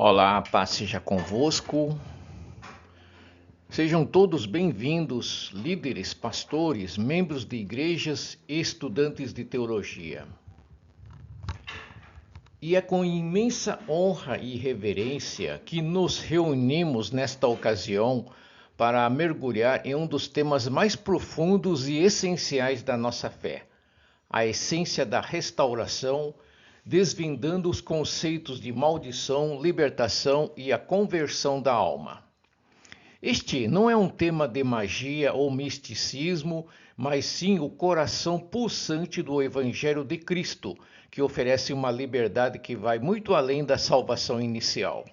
Olá, paz seja convosco. Sejam todos bem-vindos, líderes, pastores, membros de igrejas e estudantes de teologia. E é com imensa honra e reverência que nos reunimos nesta ocasião para mergulhar em um dos temas mais profundos e essenciais da nossa fé, a essência da restauração, desvendando os conceitos de maldição, libertação e a conversão da alma. Este não é um tema de magia ou misticismo, mas sim o coração pulsante do Evangelho de Cristo, que oferece uma liberdade que vai muito além da salvação inicial.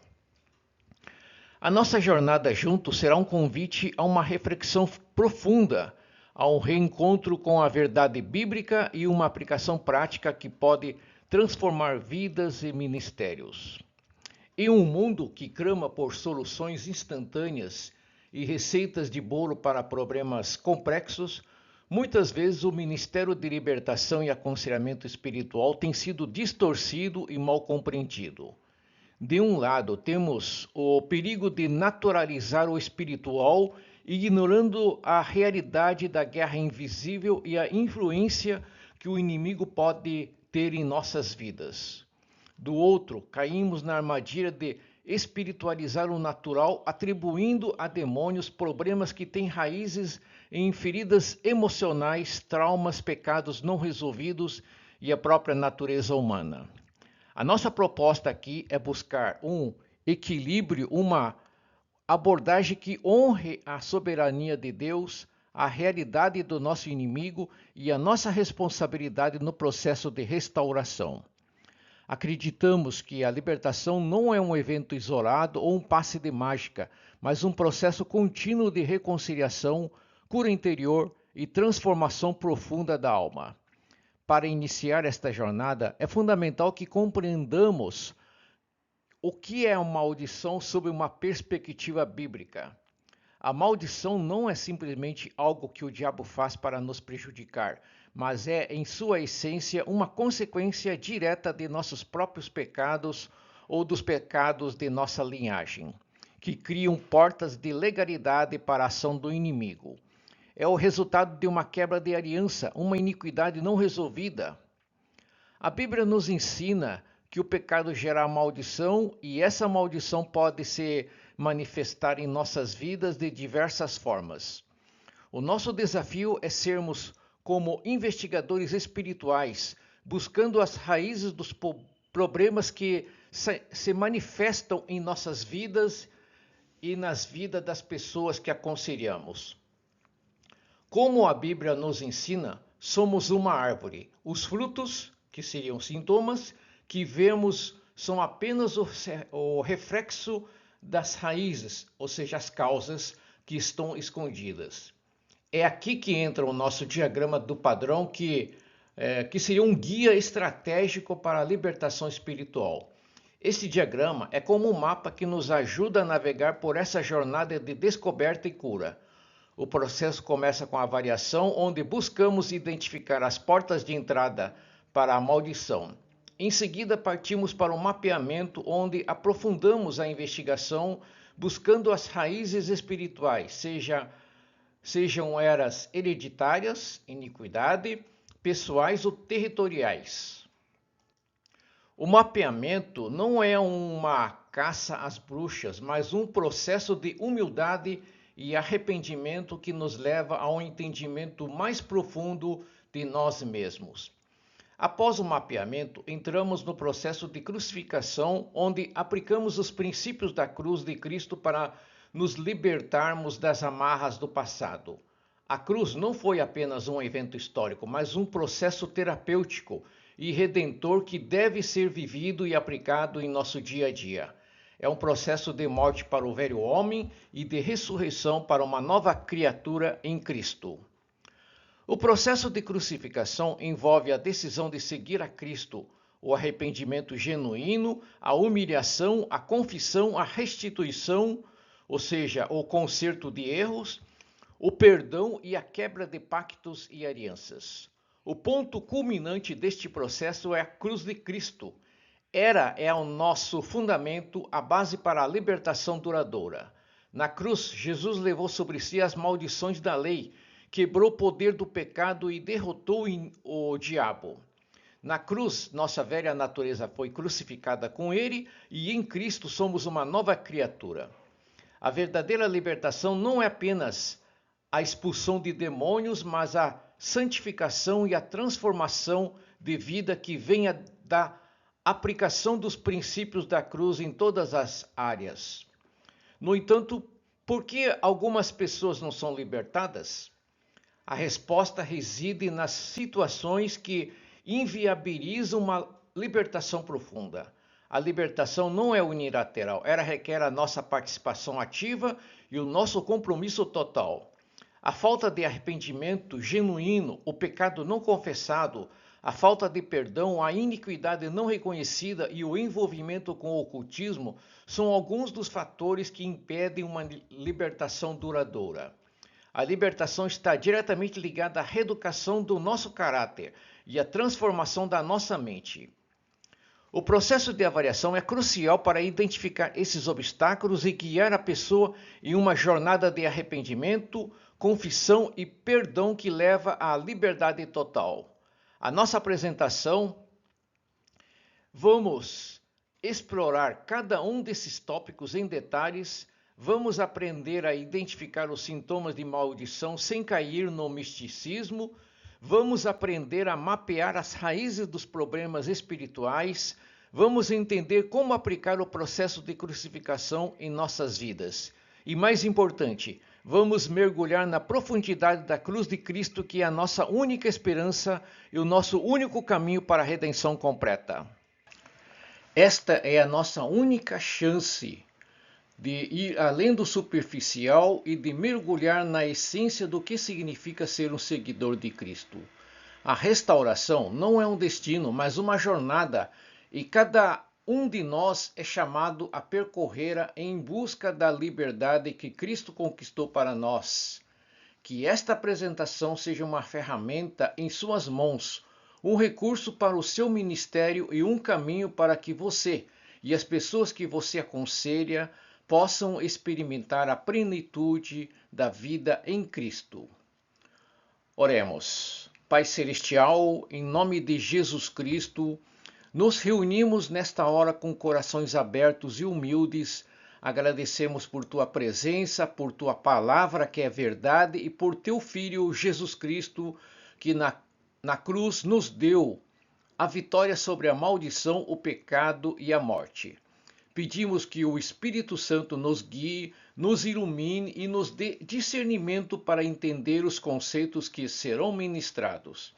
A nossa jornada juntos será um convite a uma reflexão profunda, a um reencontro com a verdade bíblica e uma aplicação prática que pode transformar vidas e ministérios. Em um mundo que clama por soluções instantâneas e receitas de bolo para problemas complexos, muitas vezes o ministério de libertação e aconselhamento espiritual tem sido distorcido e mal compreendido. De um lado, temos o perigo de naturalizar o espiritual, ignorando a realidade da guerra invisível e a influência que o inimigo pode ter em nossas vidas. Do outro, caímos na armadilha de espiritualizar o natural, atribuindo a demônios problemas que têm raízes em feridas emocionais, traumas, pecados não resolvidos e a própria natureza humana. A nossa proposta aqui é buscar um equilíbrio, uma abordagem que honre a soberania de Deus, a realidade do nosso inimigo e a nossa responsabilidade no processo de restauração. Acreditamos que a libertação não é um evento isolado ou um passe de mágica, mas um processo contínuo de reconciliação, cura interior e transformação profunda da alma. Para iniciar esta jornada, é fundamental que compreendamos o que é uma maldição sob uma perspectiva bíblica. A maldição não é simplesmente algo que o diabo faz para nos prejudicar, mas é, em sua essência, uma consequência direta de nossos próprios pecados ou dos pecados de nossa linhagem, que criam portas de legalidade para a ação do inimigo. É o resultado de uma quebra de aliança, uma iniquidade não resolvida. A Bíblia nos ensina que o pecado gera maldição e essa maldição pode se manifestar em nossas vidas de diversas formas. O nosso desafio é sermos como investigadores espirituais, buscando as raízes dos problemas que se manifestam em nossas vidas e nas vidas das pessoas que aconselhamos. Como a Bíblia nos ensina, somos uma árvore. Os frutos, que seriam sintomas, que vemos são apenas o reflexo das raízes, ou seja, as causas que estão escondidas. É aqui que entra o nosso diagrama do padrão, que seria um guia estratégico para a libertação espiritual. Esse diagrama é como um mapa que nos ajuda a navegar por essa jornada de descoberta e cura. O processo começa com a avaliação, onde buscamos identificar as portas de entrada para a maldição. Em seguida, partimos para o mapeamento, onde aprofundamos a investigação, buscando as raízes espirituais, sejam elas hereditárias, iniquidade, pessoais ou territoriais. O mapeamento não é uma caça às bruxas, mas um processo de humildade e arrependimento que nos leva a um entendimento mais profundo de nós mesmos. Após o mapeamento, entramos no processo de crucificação, onde aplicamos os princípios da cruz de Cristo para nos libertarmos das amarras do passado. A cruz não foi apenas um evento histórico, mas um processo terapêutico e redentor que deve ser vivido e aplicado em nosso dia a dia. É um processo de morte para o velho homem e de ressurreição para uma nova criatura em Cristo. O processo de crucificação envolve a decisão de seguir a Cristo, o arrependimento genuíno, a humilhação, a confissão, a restituição, ou seja, o conserto de erros, o perdão e a quebra de pactos e alianças. O ponto culminante deste processo é a cruz de Cristo. É o nosso fundamento, a base para a libertação duradoura. Na cruz, Jesus levou sobre si as maldições da lei, quebrou o poder do pecado e derrotou o diabo. Na cruz, nossa velha natureza foi crucificada com ele e em Cristo somos uma nova criatura. A verdadeira libertação não é apenas a expulsão de demônios, mas a santificação e a transformação de vida que vem da aplicação dos princípios da cruz em todas as áreas. No entanto, por que algumas pessoas não são libertadas? A resposta reside nas situações que inviabilizam uma libertação profunda. A libertação não é unilateral, ela requer a nossa participação ativa e o nosso compromisso total. A falta de arrependimento genuíno, o pecado não confessado, a falta de perdão, a iniquidade não reconhecida e o envolvimento com o ocultismo são alguns dos fatores que impedem uma libertação duradoura. A libertação está diretamente ligada à reeducação do nosso caráter e à transformação da nossa mente. O processo de avaliação é crucial para identificar esses obstáculos e guiar a pessoa em uma jornada de arrependimento, confissão e perdão que leva à liberdade total. A nossa apresentação, vamos explorar cada um desses tópicos em detalhes, vamos aprender a identificar os sintomas de maldição sem cair no misticismo, vamos aprender a mapear as raízes dos problemas espirituais, vamos entender como aplicar o processo de crucificação em nossas vidas. E mais importante, vamos mergulhar na profundidade da cruz de Cristo, que é a nossa única esperança e o nosso único caminho para a redenção completa. Esta é a nossa única chance de ir além do superficial e de mergulhar na essência do que significa ser um seguidor de Cristo. A restauração não é um destino, mas uma jornada, e cada um de nós é chamado a percorrê-la em busca da liberdade que Cristo conquistou para nós. Que esta apresentação seja uma ferramenta em suas mãos, um recurso para o seu ministério e um caminho para que você e as pessoas que você aconselha possam experimentar a plenitude da vida em Cristo. Oremos. Pai Celestial, em nome de Jesus Cristo, nos reunimos nesta hora com corações abertos e humildes. Agradecemos por tua presença, por tua palavra que é verdade e por teu Filho Jesus Cristo, que na cruz nos deu a vitória sobre a maldição, o pecado e a morte. Pedimos que o Espírito Santo nos guie, nos ilumine e nos dê discernimento para entender os conceitos que serão ministrados.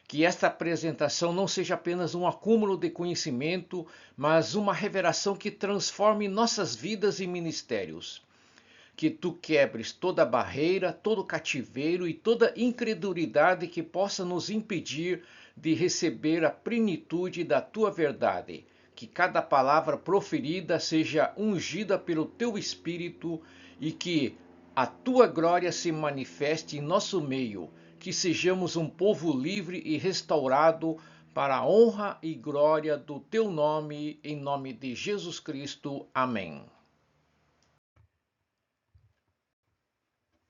Que esta apresentação não seja apenas um acúmulo de conhecimento, mas uma revelação que transforme nossas vidas e ministérios. Que tu quebres toda barreira, todo cativeiro e toda incredulidade que possa nos impedir de receber a plenitude da tua verdade. Que cada palavra proferida seja ungida pelo teu Espírito e que a tua glória se manifeste em nosso meio. Que sejamos um povo livre e restaurado para a honra e glória do teu nome, em nome de Jesus Cristo. Amém.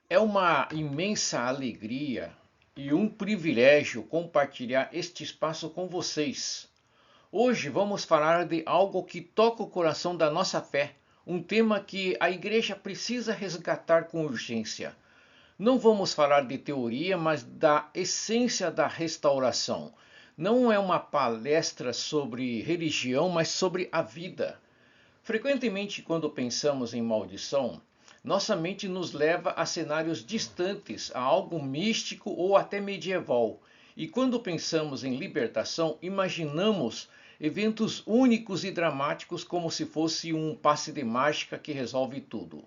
É uma imensa alegria e um privilégio compartilhar este espaço com vocês. Hoje vamos falar de algo que toca o coração da nossa fé, um tema que a igreja precisa resgatar com urgência. Não vamos falar de teoria, mas da essência da restauração. Não é uma palestra sobre religião, mas sobre a vida. Frequentemente, quando pensamos em maldição, nossa mente nos leva a cenários distantes, a algo místico ou até medieval. E quando pensamos em libertação, imaginamos eventos únicos e dramáticos como se fosse um passe de mágica que resolve tudo.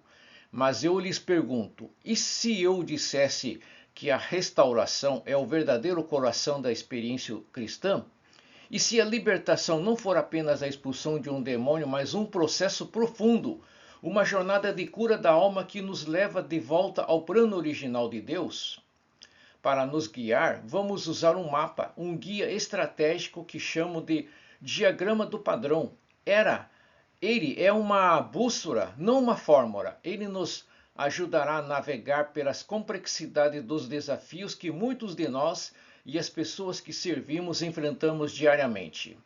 Mas eu lhes pergunto, e se eu dissesse que a restauração é o verdadeiro coração da experiência cristã? E se a libertação não for apenas a expulsão de um demônio, mas um processo profundo, uma jornada de cura da alma que nos leva de volta ao plano original de Deus? Para nos guiar, vamos usar um mapa, um guia estratégico que chamo de diagrama do padrão. Ele é uma bússola, não uma fórmula. Ele nos ajudará a navegar pelas complexidades dos desafios que muitos de nós e as pessoas que servimos enfrentamos diariamente.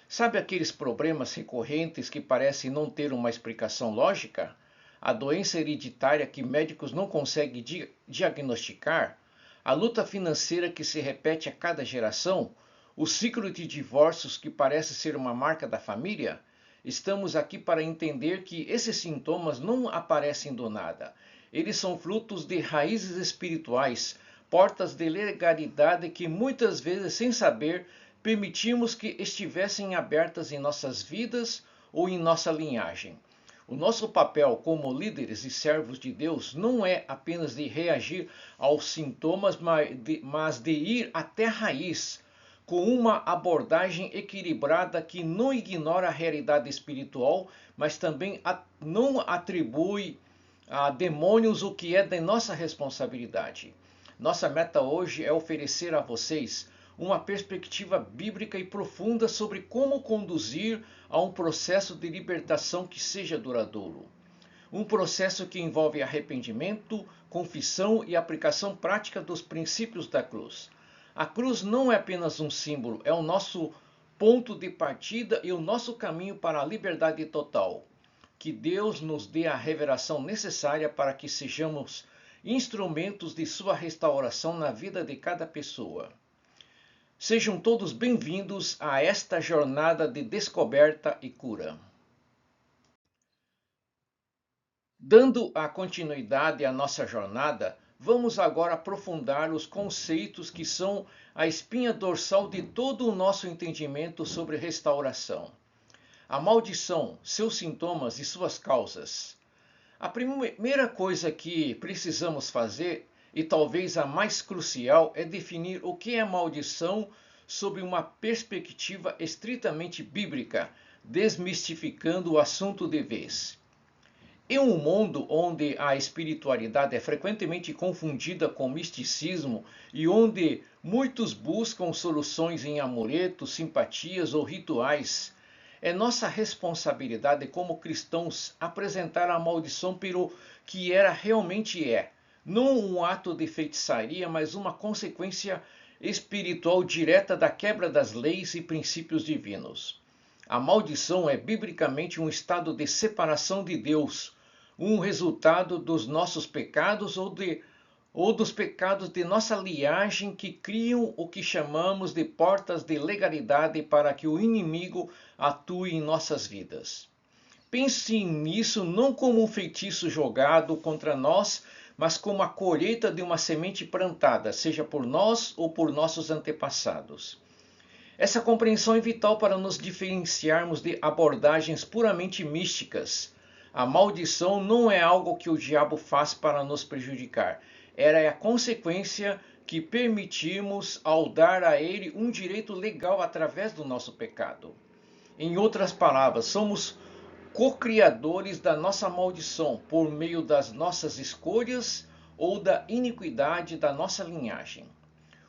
Sabe aqueles problemas recorrentes que parecem não ter uma explicação lógica? A doença hereditária que médicos não conseguem diagnosticar? A luta financeira que se repete a cada geração? O ciclo de divórcios que parece ser uma marca da família? Estamos aqui para entender que esses sintomas não aparecem do nada. Eles são frutos de raízes espirituais, portas de legalidade que muitas vezes, sem saber, permitimos que estivessem abertas em nossas vidas ou em nossa linhagem. O nosso papel como líderes e servos de Deus não é apenas de reagir aos sintomas, mas de ir até a raiz, com uma abordagem equilibrada que não ignora a realidade espiritual, mas também não atribui a demônios o que é de nossa responsabilidade. Nossa meta hoje é oferecer a vocês uma perspectiva bíblica e profunda sobre como conduzir a um processo de libertação que seja duradouro. Um processo que envolve arrependimento, confissão e aplicação prática dos princípios da cruz. A cruz não é apenas um símbolo, é o nosso ponto de partida e o nosso caminho para a liberdade total. Que Deus nos dê a revelação necessária para que sejamos instrumentos de sua restauração na vida de cada pessoa. Sejam todos bem-vindos a esta jornada de descoberta e cura. Dando a continuidade à nossa jornada, vamos agora aprofundar os conceitos que são a espinha dorsal de todo o nosso entendimento sobre restauração. A maldição, seus sintomas e suas causas. A primeira coisa que precisamos fazer, e talvez a mais crucial, é definir o que é maldição sob uma perspectiva estritamente bíblica, desmistificando o assunto de vez. Em um mundo onde a espiritualidade é frequentemente confundida com misticismo e onde muitos buscam soluções em amuletos, simpatias ou rituais, é nossa responsabilidade como cristãos apresentar a maldição pelo que ela realmente é. Não um ato de feitiçaria, mas uma consequência espiritual direta da quebra das leis e princípios divinos. A maldição é biblicamente um estado de separação de Deus, um resultado dos nossos pecados ou dos pecados de nossa linhagem que criam o que chamamos de portas de legalidade para que o inimigo atue em nossas vidas. Pense nisso não como um feitiço jogado contra nós, mas como a colheita de uma semente plantada, seja por nós ou por nossos antepassados. Essa compreensão é vital para nos diferenciarmos de abordagens puramente místicas. A maldição não é algo que o diabo faz para nos prejudicar. Ela é a consequência que permitimos ao dar a ele um direito legal através do nosso pecado. Em outras palavras, somos co-criadores da nossa maldição por meio das nossas escolhas ou da iniquidade da nossa linhagem.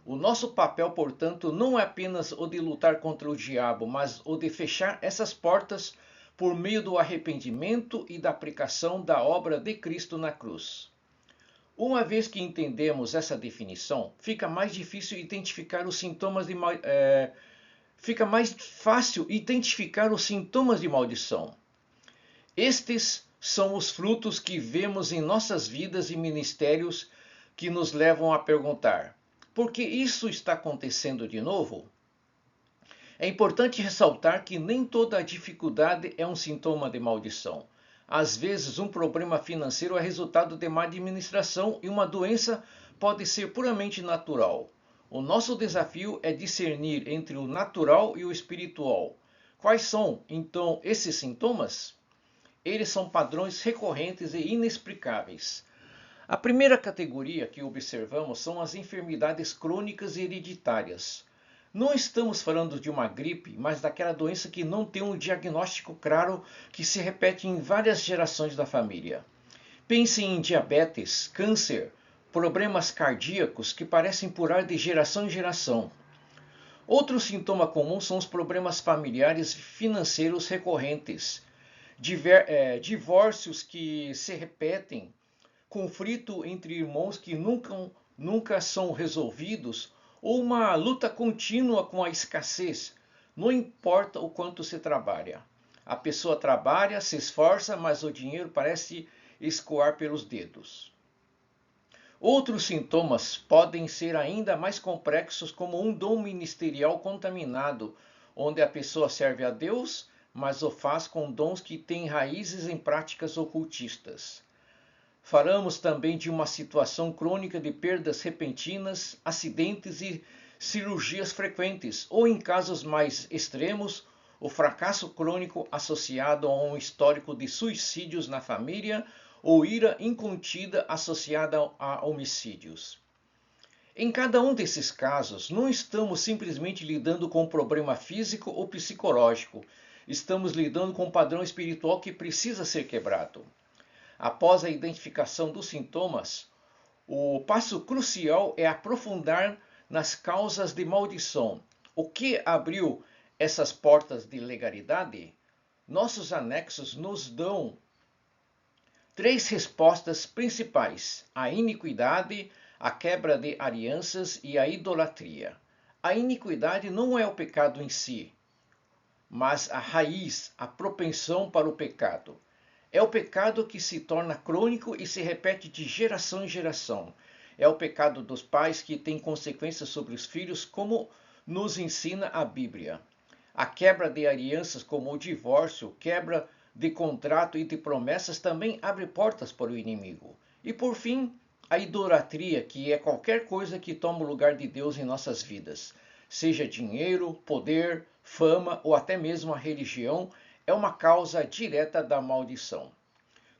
O nosso papel, portanto, não é apenas o de lutar contra o diabo, mas o de fechar essas portas por meio do arrependimento e da aplicação da obra de Cristo na cruz. Uma vez que entendemos essa definição, fica mais difícil identificar os sintomas de fica mais fácil identificar os sintomas de maldição. Estes são os frutos que vemos em nossas vidas e ministérios que nos levam a perguntar: por que isso está acontecendo de novo? É importante ressaltar que nem toda dificuldade é um sintoma de maldição. Às vezes, um problema financeiro é resultado de má administração e uma doença pode ser puramente natural. O nosso desafio é discernir entre o natural e o espiritual. Quais são, então, esses sintomas? Eles são padrões recorrentes e inexplicáveis. A primeira categoria que observamos são as enfermidades crônicas e hereditárias. Não estamos falando de uma gripe, mas daquela doença que não tem um diagnóstico claro, que se repete em várias gerações da família. Pense em diabetes, câncer, problemas cardíacos que parecem pular de geração em geração. Outro sintoma comum são os problemas familiares e financeiros recorrentes, divórcios que se repetem, conflito entre irmãos que nunca são resolvidos, ou uma luta contínua com a escassez. Não importa o quanto se trabalha. A pessoa trabalha, se esforça, mas o dinheiro parece escoar pelos dedos. Outros sintomas podem ser ainda mais complexos, como um dom ministerial contaminado, onde a pessoa serve a Deus, mas o faz com dons que têm raízes em práticas ocultistas. Falamos também de uma situação crônica de perdas repentinas, acidentes e cirurgias frequentes, ou em casos mais extremos, o fracasso crônico associado a um histórico de suicídios na família ou ira incontida associada a homicídios. Em cada um desses casos, não estamos simplesmente lidando com um problema físico ou psicológico, estamos lidando com um padrão espiritual que precisa ser quebrado. Após a identificação dos sintomas, o passo crucial é aprofundar nas causas de maldição. O que abriu essas portas de legalidade? Nossos anexos nos dão 3 respostas principais: a iniquidade, a quebra de alianças e a idolatria. A iniquidade não é o pecado em si, mas a raiz, a propensão para o pecado. É o pecado que se torna crônico e se repete de geração em geração. É o pecado dos pais que tem consequências sobre os filhos, como nos ensina a Bíblia. A quebra de alianças, como o divórcio, quebra de contrato e de promessas, também abre portas para o inimigo. E por fim, a idolatria, que é qualquer coisa que toma o lugar de Deus em nossas vidas. Seja dinheiro, poder, fama ou até mesmo a religião, é uma causa direta da maldição.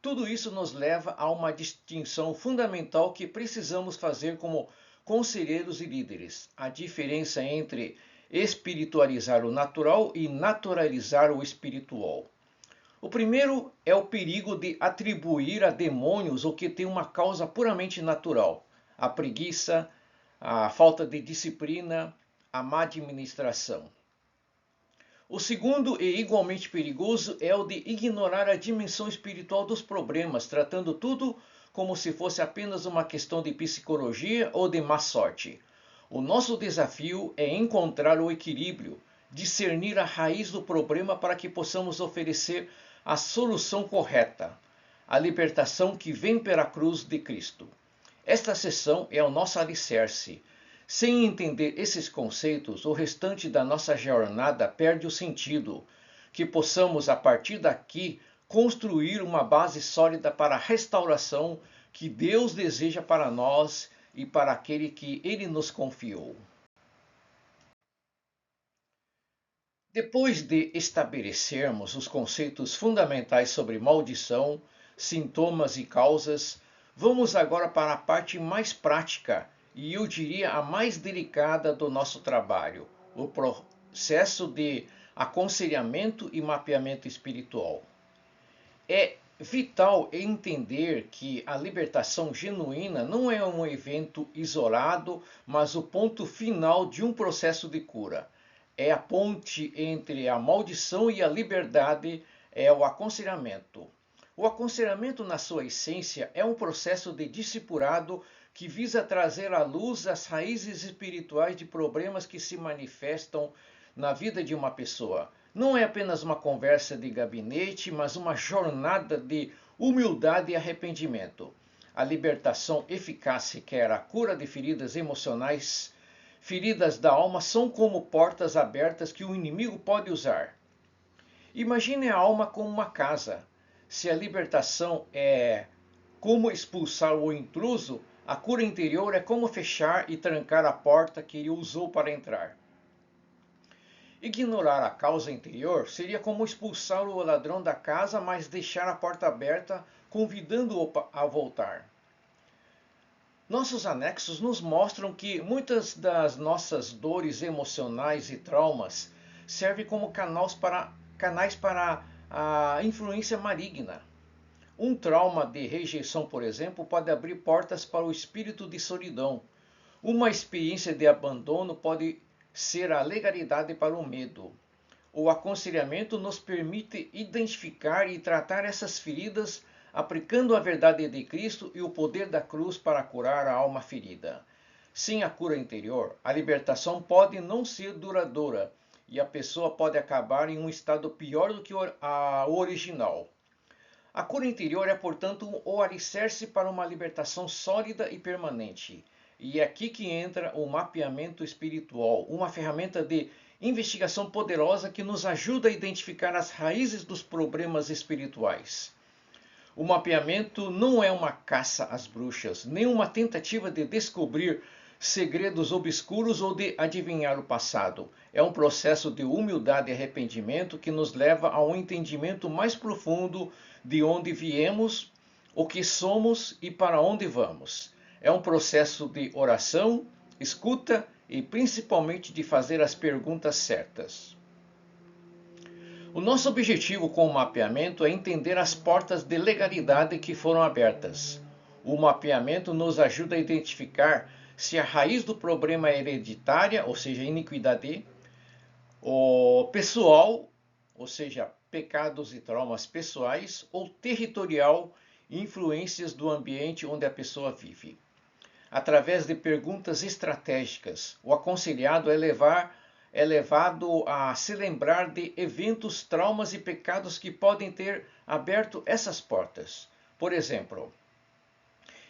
Tudo isso nos leva a uma distinção fundamental que precisamos fazer como conselheiros e líderes: a diferença entre espiritualizar o natural e naturalizar o espiritual. O primeiro é o perigo de atribuir a demônios o que tem uma causa puramente natural: a preguiça, a falta de disciplina, a má administração. O segundo e igualmente perigoso é o de ignorar a dimensão espiritual dos problemas, tratando tudo como se fosse apenas uma questão de psicologia ou de má sorte. O nosso desafio é encontrar o equilíbrio, discernir a raiz do problema para que possamos oferecer a solução correta, a libertação que vem pela cruz de Cristo. Esta sessão é o nosso alicerce. Sem entender esses conceitos, o restante da nossa jornada perde o sentido. Que possamos, a partir daqui, construir uma base sólida para a restauração que Deus deseja para nós e para aquele que Ele nos confiou. Depois de estabelecermos os conceitos fundamentais sobre maldição, sintomas e causas, vamos agora para a parte mais prática e eu diria a mais delicada do nosso trabalho, o processo de aconselhamento e mapeamento espiritual. É vital entender que a libertação genuína não é um evento isolado, mas o ponto final de um processo de cura. É a ponte entre a maldição e a liberdade, é o aconselhamento. O aconselhamento, na sua essência, é um processo de discipulado que visa trazer à luz as raízes espirituais de problemas que se manifestam na vida de uma pessoa. Não é apenas uma conversa de gabinete, mas uma jornada de humildade e arrependimento. A libertação eficaz requer a cura de feridas emocionais. Feridas da alma são como portas abertas que o inimigo pode usar. Imagine a alma como uma casa. Se a libertação é como expulsar o intruso, a cura interior é como fechar e trancar a porta que ele usou para entrar. Ignorar a causa interior seria como expulsar o ladrão da casa, mas deixar a porta aberta, convidando-o a voltar. Nossos anexos nos mostram que muitas das nossas dores emocionais e traumas servem como canais para a influência maligna. Um trauma de rejeição, por exemplo, pode abrir portas para o espírito de solidão. Uma experiência de abandono pode ser a legalidade para o medo. O aconselhamento nos permite identificar e tratar essas feridas, aplicando a verdade de Cristo e o poder da cruz para curar a alma ferida. Sem a cura interior, a libertação pode não ser duradoura e a pessoa pode acabar em um estado pior do que a original. A cura interior é, portanto, o alicerce para uma libertação sólida e permanente. E é aqui que entra o mapeamento espiritual, uma ferramenta de investigação poderosa que nos ajuda a identificar as raízes dos problemas espirituais. O mapeamento não é uma caça às bruxas, nem uma tentativa de descobrir segredos obscuros ou de adivinhar o passado. É um processo de humildade e arrependimento que nos leva a um entendimento mais profundo de onde viemos, o que somos e para onde vamos. É um processo de oração, escuta e principalmente de fazer as perguntas certas. O nosso objetivo com o mapeamento é entender as portas de legalidade que foram abertas. O mapeamento nos ajuda a identificar se a raiz do problema é hereditária, ou seja, iniquidade, ou pessoal, ou seja, pecados e traumas pessoais, ou territorial, influências do ambiente onde a pessoa vive. Através de perguntas estratégicas, o aconselhado é levado a se lembrar de eventos, traumas e pecados que podem ter aberto essas portas. Por exemplo,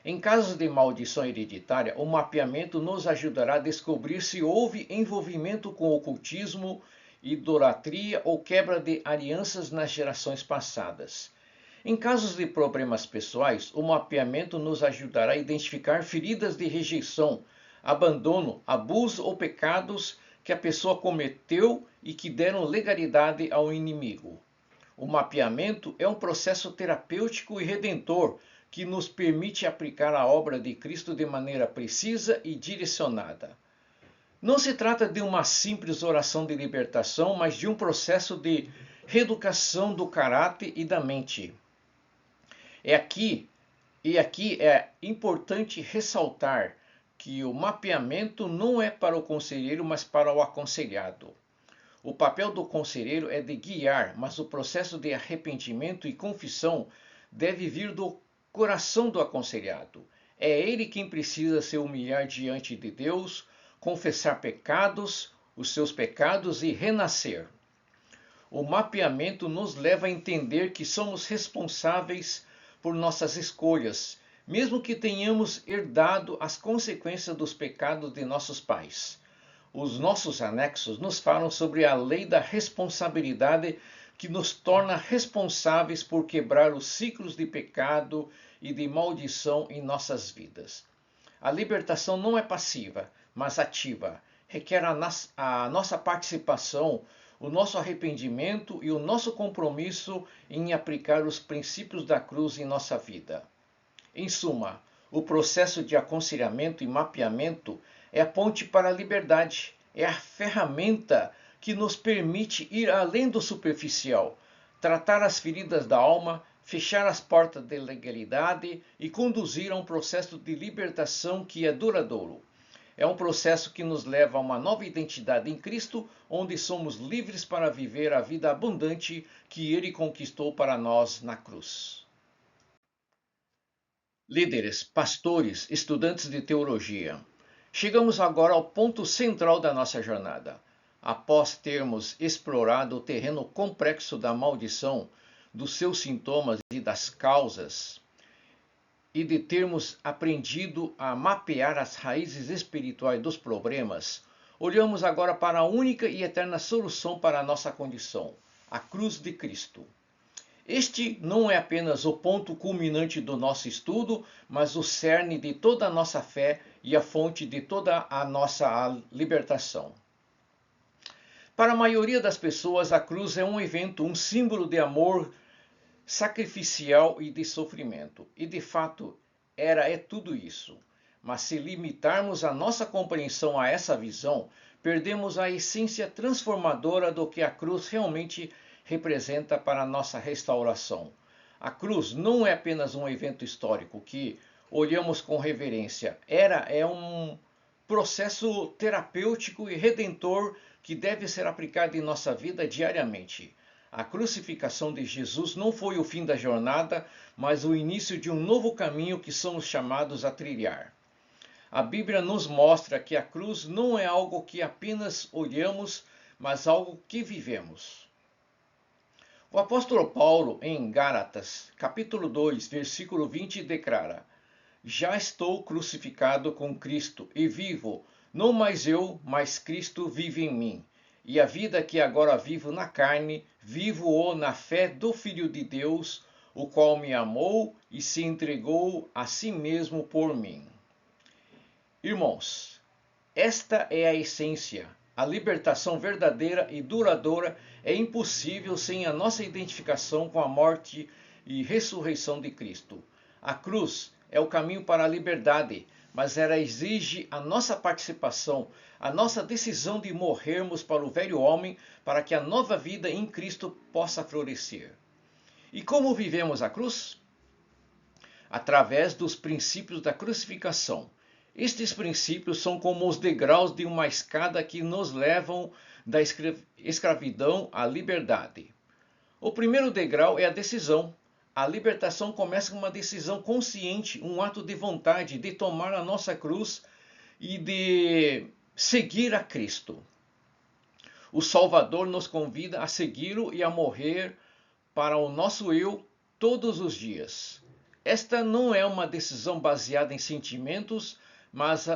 em casos de maldição hereditária, o mapeamento nos ajudará a descobrir se houve envolvimento com ocultismo, idolatria ou quebra de alianças nas gerações passadas. Em casos de problemas pessoais, o mapeamento nos ajudará a identificar feridas de rejeição, abandono, abuso ou pecados que a pessoa cometeu e que deram legalidade ao inimigo. O mapeamento é um processo terapêutico e redentor que nos permite aplicar a obra de Cristo de maneira precisa e direcionada. Não se trata de uma simples oração de libertação, mas de um processo de reeducação do caráter e da mente. Aqui é importante ressaltar que o mapeamento não é para o conselheiro, mas para o aconselhado. O papel do conselheiro é de guiar, mas o processo de arrependimento e confissão deve vir do coração do aconselhado. É ele quem precisa se humilhar diante de Deus, confessar pecados, os seus pecados e renascer. O mapeamento nos leva a entender que somos responsáveis por nossas escolhas, mesmo que tenhamos herdado as consequências dos pecados de nossos pais. Os nossos anexos nos falam sobre a lei da responsabilidade que nos torna responsáveis por quebrar os ciclos de pecado e de maldição em nossas vidas. A libertação não é passiva, mas ativa. Requer a nossa participação, o nosso arrependimento e o nosso compromisso em aplicar os princípios da cruz em nossa vida. Em suma, o processo de aconselhamento e mapeamento é a ponte para a liberdade, é a ferramenta que nos permite ir além do superficial, tratar as feridas da alma, fechar as portas da legalidade e conduzir a um processo de libertação que é duradouro. É um processo que nos leva a uma nova identidade em Cristo, onde somos livres para viver a vida abundante que Ele conquistou para nós na cruz. Líderes, pastores, estudantes de teologia, chegamos agora ao ponto central da nossa jornada. Após termos explorado o terreno complexo da maldição, dos seus sintomas e das causas, e de termos aprendido a mapear as raízes espirituais dos problemas, olhamos agora para a única e eterna solução para a nossa condição, a cruz de Cristo. Este não é apenas o ponto culminante do nosso estudo, mas o cerne de toda a nossa fé e a fonte de toda a nossa libertação. Para a maioria das pessoas, a cruz é um evento, um símbolo de amor sacrificial e de sofrimento. E de fato, é tudo isso. Mas se limitarmos a nossa compreensão a essa visão, perdemos a essência transformadora do que a cruz realmente representa para a nossa restauração. A cruz não é apenas um evento histórico que olhamos com reverência. processo terapêutico e redentor que deve ser aplicado em nossa vida diariamente. A crucificação de Jesus não foi o fim da jornada, mas o início de um novo caminho que somos chamados a trilhar. A Bíblia nos mostra que a cruz não é algo que apenas olhamos, mas algo que vivemos. O apóstolo Paulo, em Gálatas, capítulo 2, versículo 20, declara: Já estou crucificado com Cristo e vivo, não mais eu, mas Cristo vive em mim. E a vida que agora vivo na carne, vivo-o na fé do Filho de Deus, o qual me amou e se entregou a si mesmo por mim. Irmãos, esta é a essência. A libertação verdadeira e duradoura é impossível sem a nossa identificação com a morte e ressurreição de Cristo. A cruz é o caminho para a liberdade, mas ela exige a nossa participação, a nossa decisão de morrermos para o velho homem, para que a nova vida em Cristo possa florescer. E como vivemos a cruz? Através dos princípios da crucificação. Estes princípios são como os degraus de uma escada que nos levam da escravidão à liberdade. O primeiro degrau é a decisão. A libertação começa com uma decisão consciente, um ato de vontade de tomar a nossa cruz e de seguir a Cristo. O Salvador nos convida a segui-lo e a morrer para o nosso eu todos os dias. Esta não é uma decisão baseada em sentimentos, mas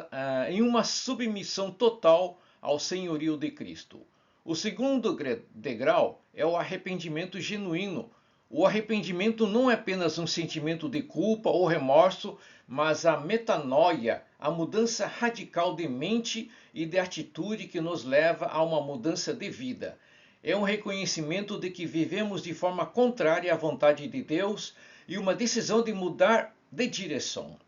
em uma submissão total ao senhorio de Cristo. O segundo degrau é o arrependimento genuíno. O arrependimento não é apenas um sentimento de culpa ou remorso, mas a metanoia, a mudança radical de mente e de atitude que nos leva a uma mudança de vida. É um reconhecimento de que vivemos de forma contrária à vontade de Deus e uma decisão de mudar de direção.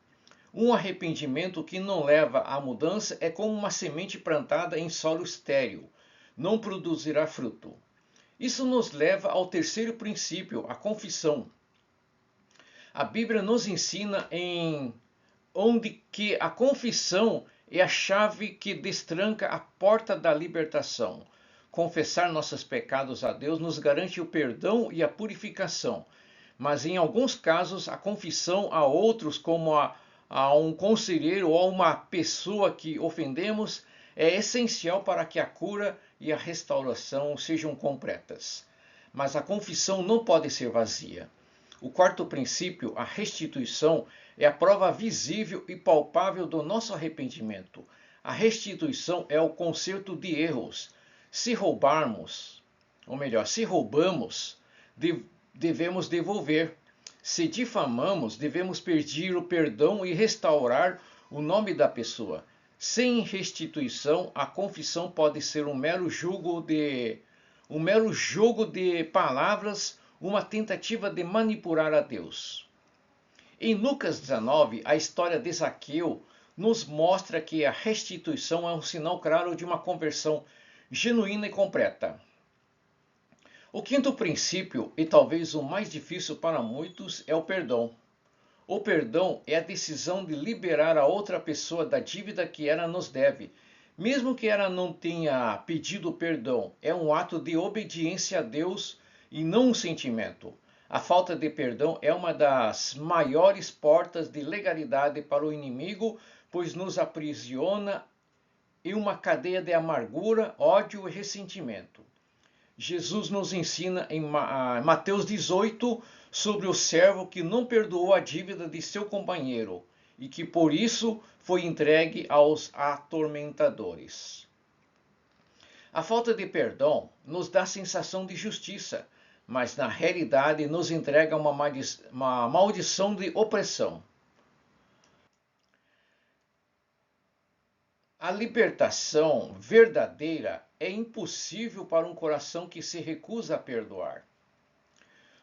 Um arrependimento que não leva à mudança é como uma semente plantada em solo estéril. Não produzirá fruto. Isso nos leva ao terceiro princípio, a confissão. A Bíblia nos ensina que a confissão é a chave que destranca a porta da libertação. Confessar nossos pecados a Deus nos garante o perdão e a purificação. Mas em alguns casos, a confissão a outros, como a um conselheiro ou a uma pessoa que ofendemos, é essencial para que a cura e a restauração sejam completas. Mas a confissão não pode ser vazia. O quarto princípio, a restituição, é a prova visível e palpável do nosso arrependimento. A restituição é o conserto de erros. Se roubamos, devemos devolver. Se difamamos, devemos pedir o perdão e restaurar o nome da pessoa. Sem restituição, a confissão pode ser um mero jogo de palavras, uma tentativa de manipular a Deus. Em Lucas 19, a história de Zaqueu nos mostra que a restituição é um sinal claro de uma conversão genuína e completa. O quinto princípio, e talvez o mais difícil para muitos, é o perdão. O perdão é a decisão de liberar a outra pessoa da dívida que ela nos deve. Mesmo que ela não tenha pedido perdão, é um ato de obediência a Deus e não um sentimento. A falta de perdão é uma das maiores portas de legalidade para o inimigo, pois nos aprisiona em uma cadeia de amargura, ódio e ressentimento. Jesus nos ensina em Mateus 18 sobre o servo que não perdoou a dívida de seu companheiro e que por isso foi entregue aos atormentadores. A falta de perdão nos dá a sensação de justiça, mas na realidade nos entrega uma maldição de opressão. A libertação verdadeira é impossível para um coração que se recusa a perdoar.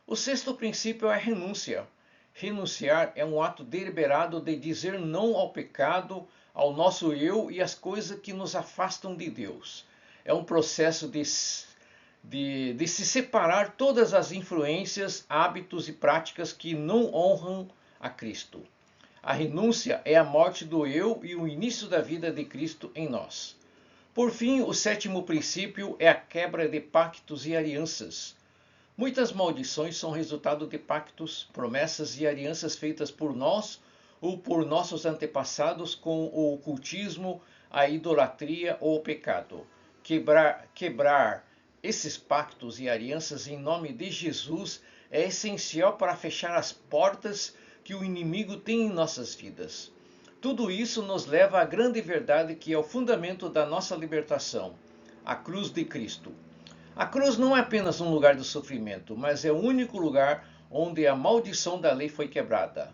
O sexto princípio é a renúncia. Renunciar é um ato deliberado de dizer não ao pecado, ao nosso eu e às coisas que nos afastam de Deus. É um processo de se separar todas as influências, hábitos e práticas que não honram a Cristo. A renúncia é a morte do eu e o início da vida de Cristo em nós. Por fim, o sétimo princípio é a quebra de pactos e alianças. Muitas maldições são resultado de pactos, promessas e alianças feitas por nós ou por nossos antepassados com o ocultismo, a idolatria ou o pecado. Quebrar esses pactos e alianças em nome de Jesus é essencial para fechar as portas que o inimigo tem em nossas vidas. Tudo isso nos leva à grande verdade que é o fundamento da nossa libertação, a cruz de Cristo. A cruz não é apenas um lugar de sofrimento, mas é o único lugar onde a maldição da lei foi quebrada.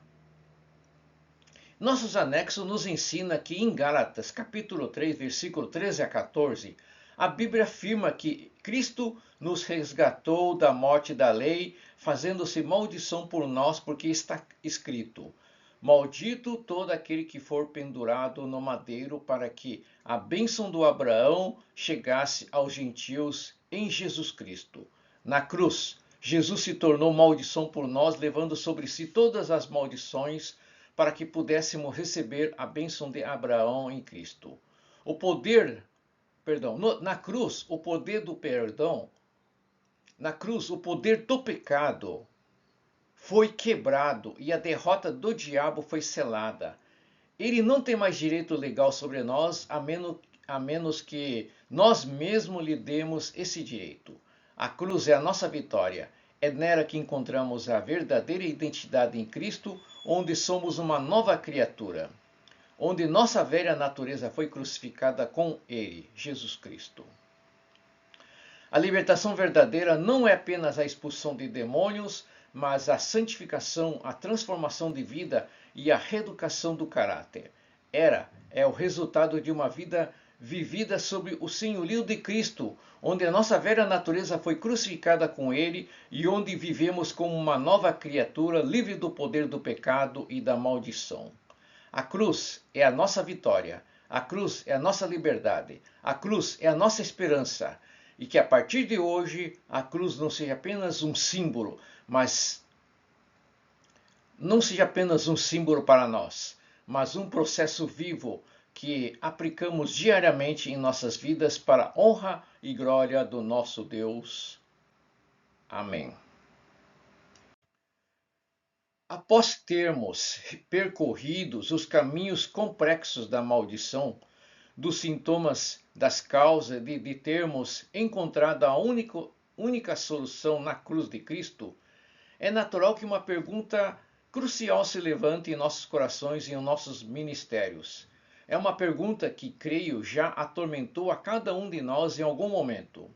Nossos anexos nos ensina que em Gálatas, capítulo 3, versículo 13 a 14, a Bíblia afirma que Cristo nos resgatou da morte da lei, fazendo-se maldição por nós, porque está escrito: maldito todo aquele que for pendurado no madeiro, para que a bênção do Abraão chegasse aos gentios em Jesus Cristo. Na cruz, Jesus se tornou maldição por nós, levando sobre si todas as maldições, para que pudéssemos receber a bênção de Abraão em Cristo. Na cruz, o poder do perdão, na cruz, o poder do pecado foi quebrado e a derrota do diabo foi selada. Ele não tem mais direito legal sobre nós, a menos que nós mesmos lhe demos esse direito. A cruz é a nossa vitória. É nela que encontramos a verdadeira identidade em Cristo, onde somos uma nova criatura, onde nossa velha natureza foi crucificada com Ele, Jesus Cristo. A libertação verdadeira não é apenas a expulsão de demônios, mas a santificação, a transformação de vida e a reeducação do caráter. É o resultado de uma vida vivida sob o senhorio de Cristo, onde a nossa velha natureza foi crucificada com Ele e onde vivemos como uma nova criatura livre do poder do pecado e da maldição. A cruz é a nossa vitória, a cruz é a nossa liberdade, a cruz é a nossa esperança. E que a partir de hoje a cruz não seja apenas um símbolo, mas não seja apenas um símbolo para nós, mas um processo vivo que aplicamos diariamente em nossas vidas para a honra e glória do nosso Deus. Amém. Após termos percorridos os caminhos complexos da maldição, dos sintomas, das causas, de termos encontrado a única solução na cruz de Cristo, é natural que uma pergunta crucial se levante em nossos corações e em nossos ministérios. É uma pergunta que, creio, já atormentou a cada um de nós em algum momento.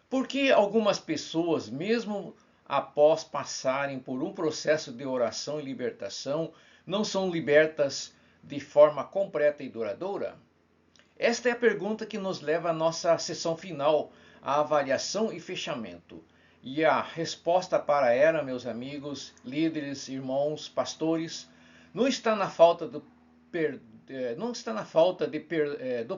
Por que algumas pessoas, mesmo após passarem por um processo de oração e libertação, não são libertas de forma completa e duradoura? Esta é a pergunta que nos leva à nossa sessão final, a avaliação e fechamento. E a resposta para ela, meus amigos, líderes, irmãos, pastores, não está na falta do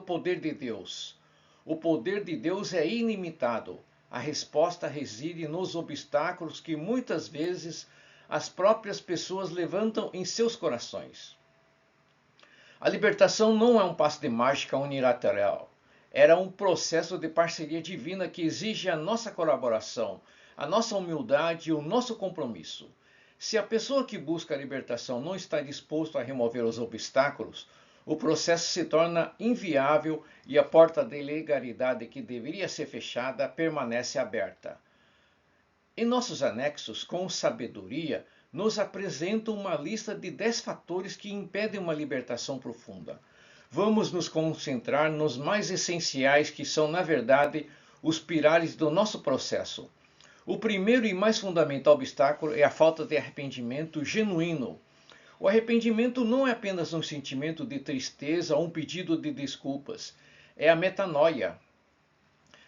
poder de Deus. O poder de Deus é ilimitado. A resposta reside nos obstáculos que muitas vezes as próprias pessoas levantam em seus corações. A libertação não é um passo de mágica unilateral. Era um processo de parceria divina que exige a nossa colaboração, a nossa humildade e o nosso compromisso. Se a pessoa que busca a libertação não está disposto a remover os obstáculos, o processo se torna inviável e a porta de legalidade que deveria ser fechada permanece aberta. Em nossos anexos, com sabedoria, nos apresentam uma lista de 10 fatores que impedem uma libertação profunda. Vamos nos concentrar nos mais essenciais, que são, na verdade, os pilares do nosso processo. O primeiro e mais fundamental obstáculo é a falta de arrependimento genuíno. O arrependimento não é apenas um sentimento de tristeza ou um pedido de desculpas. É a metanoia,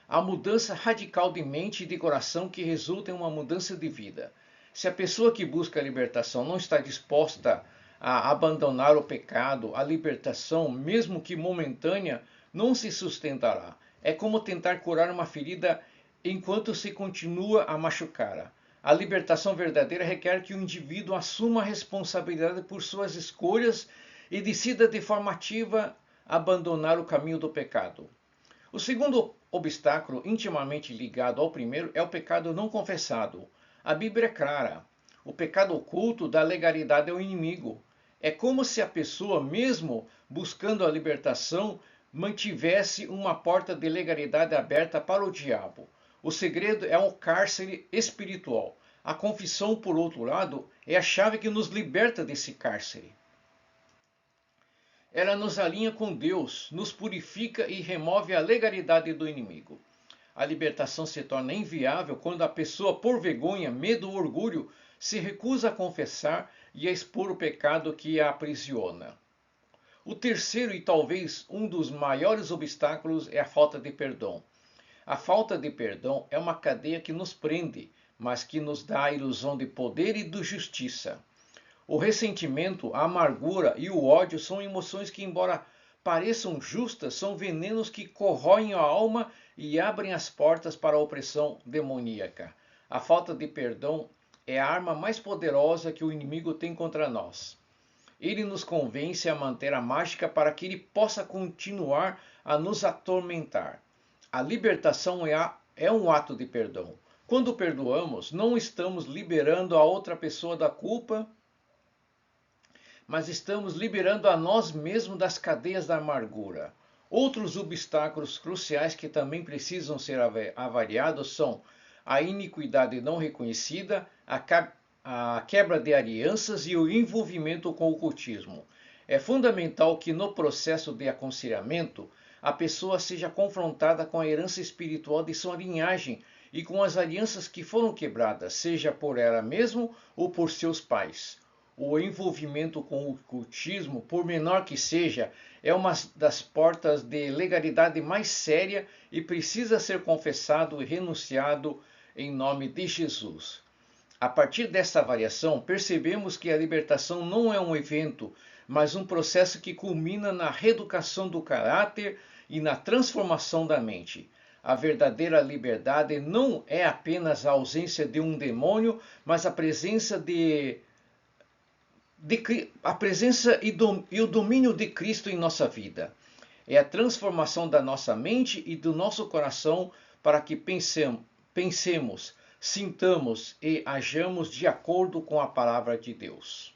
a mudança radical de mente e de coração que resulta em uma mudança de vida. Se a pessoa que busca a libertação não está disposta a abandonar o pecado, a libertação, mesmo que momentânea, não se sustentará. É como tentar curar uma ferida enquanto se continua a machucar. A libertação verdadeira requer que o indivíduo assuma a responsabilidade por suas escolhas e decida de forma ativa abandonar o caminho do pecado. O segundo obstáculo, intimamente ligado ao primeiro, é o pecado não confessado. A Bíblia é clara. O pecado oculto da legalidade é o inimigo. É como se a pessoa, mesmo buscando a libertação, mantivesse uma porta de legalidade aberta para o diabo. O segredo é um cárcere espiritual. A confissão, por outro lado, é a chave que nos liberta desse cárcere. Ela nos alinha com Deus, nos purifica e remove a legalidade do inimigo. A libertação se torna inviável quando a pessoa, por vergonha, medo ou orgulho, se recusa a confessar e a expor o pecado que a aprisiona. O terceiro e talvez um dos maiores obstáculos é a falta de perdão. A falta de perdão é uma cadeia que nos prende, mas que nos dá a ilusão de poder e de justiça. O ressentimento, a amargura e o ódio são emoções que, embora pareçam justas, são venenos que corroem a alma e abrem as portas para a opressão demoníaca. A falta de perdão é a arma mais poderosa que o inimigo tem contra nós. Ele nos convence a manter a mágica para que ele possa continuar a nos atormentar. A libertação é um ato de perdão. Quando perdoamos, não estamos liberando a outra pessoa da culpa, mas estamos liberando a nós mesmos das cadeias da amargura. Outros obstáculos cruciais que também precisam ser avaliados são a iniquidade não reconhecida, a quebra de alianças e o envolvimento com o ocultismo. É fundamental que no processo de aconselhamento a pessoa seja confrontada com a herança espiritual de sua linhagem e com as alianças que foram quebradas, seja por ela mesma ou por seus pais. O envolvimento com o ocultismo, por menor que seja, é uma das portas de legalidade mais séria e precisa ser confessado e renunciado em nome de Jesus. A partir dessa avaliação, percebemos que a libertação não é um evento, mas um processo que culmina na reeducação do caráter e na transformação da mente. A verdadeira liberdade não é apenas a ausência de um demônio, mas a presença e o domínio de Cristo em nossa vida. É a transformação da nossa mente e do nosso coração para que pensemos, sintamos e hajamos de acordo com a palavra de Deus.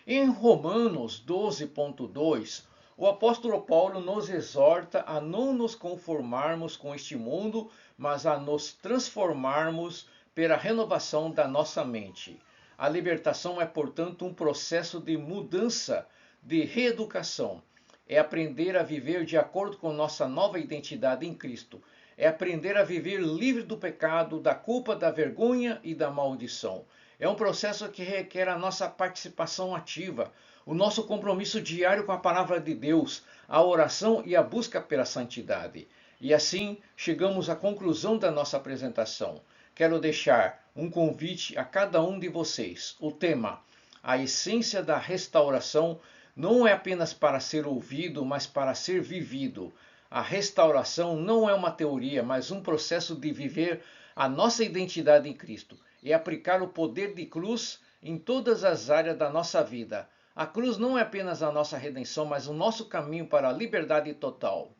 Em Romanos 12,2, o apóstolo Paulo nos exorta a não nos conformarmos com este mundo, mas a nos transformarmos pela renovação da nossa mente. A libertação é, portanto, um processo de mudança, de reeducação. É aprender a viver de acordo com nossa nova identidade em Cristo. É aprender a viver livre do pecado, da culpa, da vergonha e da maldição. É um processo que requer a nossa participação ativa, o nosso compromisso diário com a palavra de Deus, a oração e a busca pela santidade. E assim chegamos à conclusão da nossa apresentação. Quero deixar um convite a cada um de vocês. O tema, a essência da restauração, não é apenas para ser ouvido, mas para ser vivido. A restauração não é uma teoria, mas um processo de viver a nossa identidade em Cristo. É aplicar o poder de cruz em todas as áreas da nossa vida. A cruz não é apenas a nossa redenção, mas o nosso caminho para a liberdade total.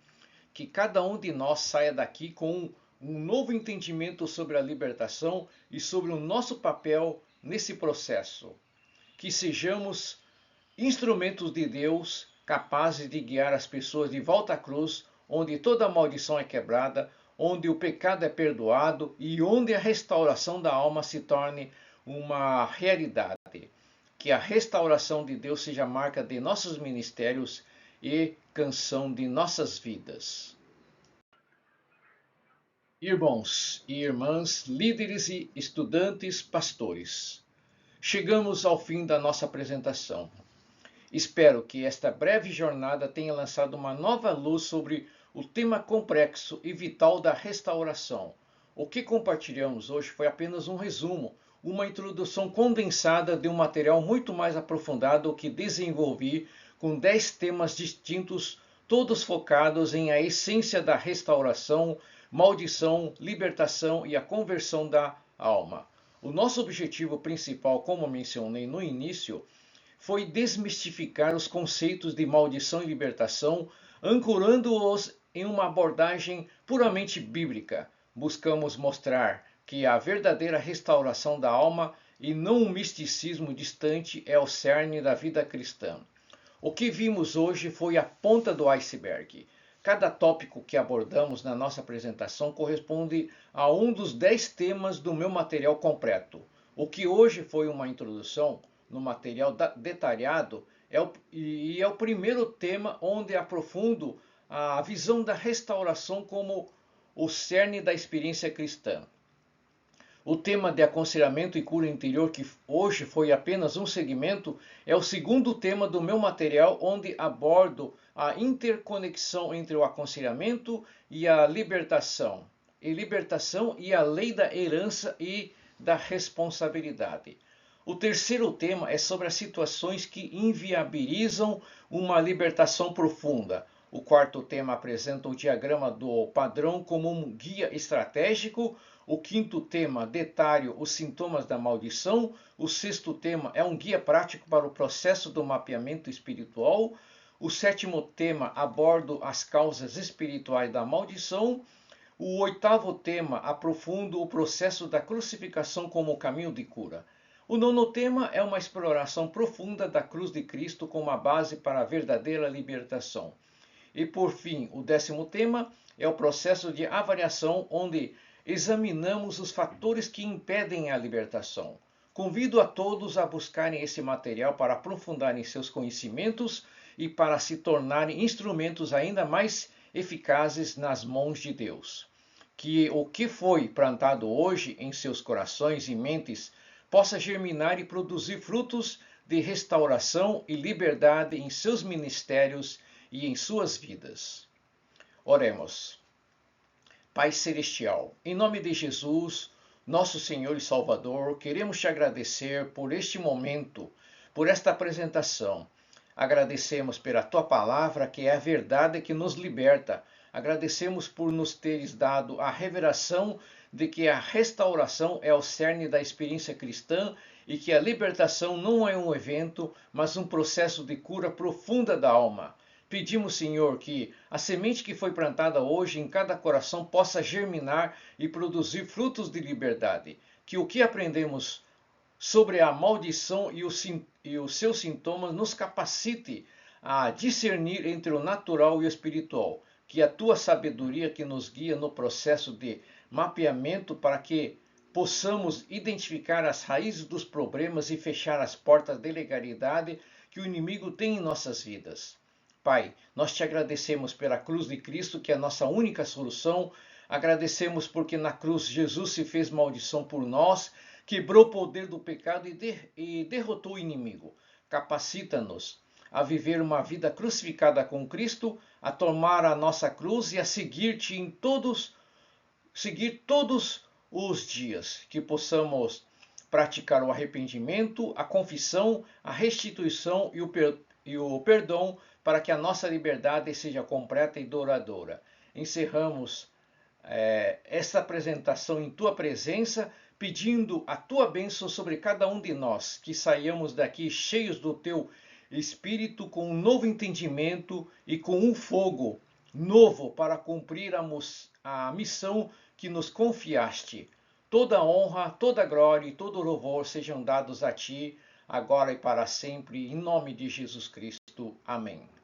Que cada um de nós saia daqui com um novo entendimento sobre a libertação e sobre o nosso papel nesse processo. Que sejamos instrumentos de Deus capazes de guiar as pessoas de volta à cruz, onde toda maldição é quebrada, onde o pecado é perdoado e onde a restauração da alma se torne uma realidade. Que a restauração de Deus seja marca de nossos ministérios e canção de nossas vidas. Irmãos e irmãs, líderes e estudantes, pastores, chegamos ao fim da nossa apresentação. Espero que esta breve jornada tenha lançado uma nova luz sobre o tema complexo e vital da restauração. O que compartilhamos hoje foi apenas um resumo, uma introdução condensada de um material muito mais aprofundado que desenvolvi com 10 temas distintos, todos focados em a essência da restauração, maldição, libertação e a conversão da alma. O nosso objetivo principal, como mencionei no início, foi desmistificar os conceitos de maldição e libertação, ancorando-os em uma abordagem puramente bíblica. Buscamos mostrar que a verdadeira restauração da alma e não um misticismo distante é o cerne da vida cristã. O que vimos hoje foi a ponta do iceberg. Cada tópico que abordamos na nossa apresentação corresponde a um dos 10 temas do meu material completo. O que hoje foi uma introdução no material detalhado é o primeiro tema onde aprofundo a visão da restauração como o cerne da experiência cristã. O tema de aconselhamento e cura interior, que hoje foi apenas um segmento, é o segundo tema do meu material, onde abordo a interconexão entre o aconselhamento e a libertação e a lei da herança e da responsabilidade. O terceiro tema é sobre as situações que inviabilizam uma libertação profunda. O quarto tema apresenta o diagrama do padrão como um guia estratégico. O quinto tema detalha os sintomas da maldição. O sexto tema é um guia prático para o processo do mapeamento espiritual. O sétimo tema aborda as causas espirituais da maldição. O oitavo tema aprofunda o processo da crucificação como caminho de cura. O nono tema é uma exploração profunda da cruz de Cristo como a base para a verdadeira libertação. E por fim, o 10º tema é o processo de avaliação, onde examinamos os fatores que impedem a libertação. Convido a todos a buscarem esse material para aprofundarem seus conhecimentos e para se tornarem instrumentos ainda mais eficazes nas mãos de Deus. Que o que foi plantado hoje em seus corações e mentes possa germinar e produzir frutos de restauração e liberdade em seus ministérios e em suas vidas. Oremos. Pai Celestial, em nome de Jesus, nosso Senhor e Salvador, queremos te agradecer por este momento, por esta apresentação. Agradecemos pela tua palavra, que é a verdade que nos liberta. Agradecemos por nos teres dado a revelação de que a restauração é o cerne da experiência cristã e que a libertação não é um evento, mas um processo de cura profunda da alma. Pedimos, Senhor, que a semente que foi plantada hoje em cada coração possa germinar e produzir frutos de liberdade. Que o que aprendemos sobre a maldição e os seus sintomas nos capacite a discernir entre o natural e o espiritual. Que a tua sabedoria que nos guia no processo de mapeamento para que possamos identificar as raízes dos problemas e fechar as portas de legalidade que o inimigo tem em nossas vidas. Pai, nós te agradecemos pela cruz de Cristo, que é a nossa única solução. Agradecemos porque na cruz Jesus se fez maldição por nós, quebrou o poder do pecado e derrotou o inimigo. Capacita-nos a viver uma vida crucificada com Cristo, a tomar a nossa cruz e a seguir-te seguir todos os dias, que possamos praticar o arrependimento, a confissão, a restituição e o perdão, para que a nossa liberdade seja completa e duradoura. Encerramos esta apresentação em tua presença, pedindo a tua bênção sobre cada um de nós, que saiamos daqui cheios do teu Espírito, com um novo entendimento e com um fogo novo para cumprir a missão que nos confiaste. Toda honra, toda glória e todo louvor sejam dados a ti, agora e para sempre, em nome de Jesus Cristo. Amém.